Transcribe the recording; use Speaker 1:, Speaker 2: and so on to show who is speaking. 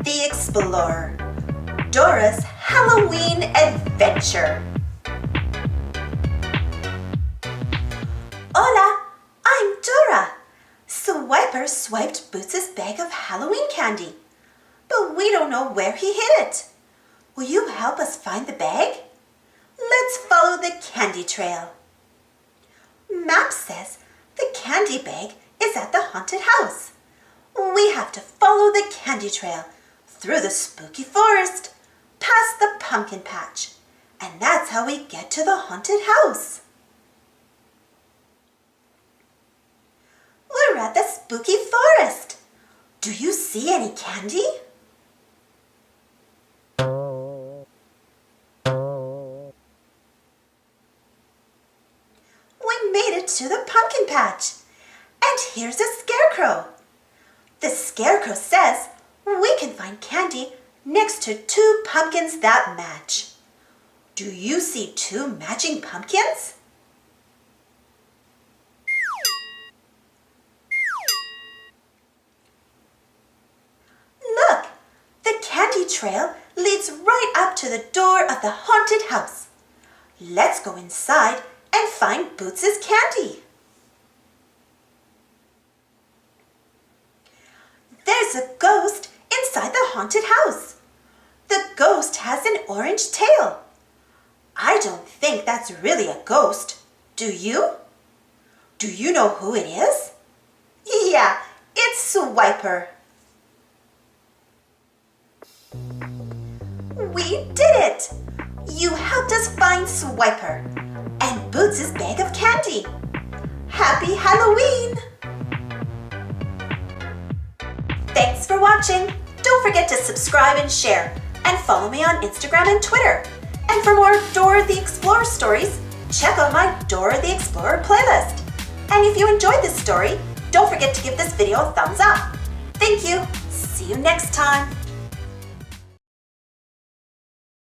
Speaker 1: the Explorer, Dora's Halloween Adventure. Hola, I'm Dora. Swiper swiped Boots' bag of Halloween candy, but we don't know where he hid it. Will you help us find the bag? Let's follow the candy trail. Map says the candy bag is at the haunted house. We have to follow the candy trail through the spooky forest, past the pumpkin patch, and that's how we get to the haunted house. We're at the spooky forest. Do you see any candy? We made it to the pumpkin patch, and here's a scarecrow. The scarecrow says we can find candy next to two pumpkins that match. Do you see two matching pumpkins? Look, the candy trail leads right up to the door of the haunted house. Let's go inside and find Boots' candy. There's a ghost inside the haunted house. The ghost has an orange tail. I don't think that's really a ghost. Do you? Do you know who it is? Yeah, it's Swiper. We did it! You helped us find Swiper and Boots' bag of candy. Happy Halloween! Thanks for watching. Don't forget to subscribe and share, and follow me on Instagram and Twitter. And for more Dora the Explorer stories, check out my Dora the Explorer playlist. And if you enjoyed this story, don't forget to give this video a thumbs up. Thank you. See you next time.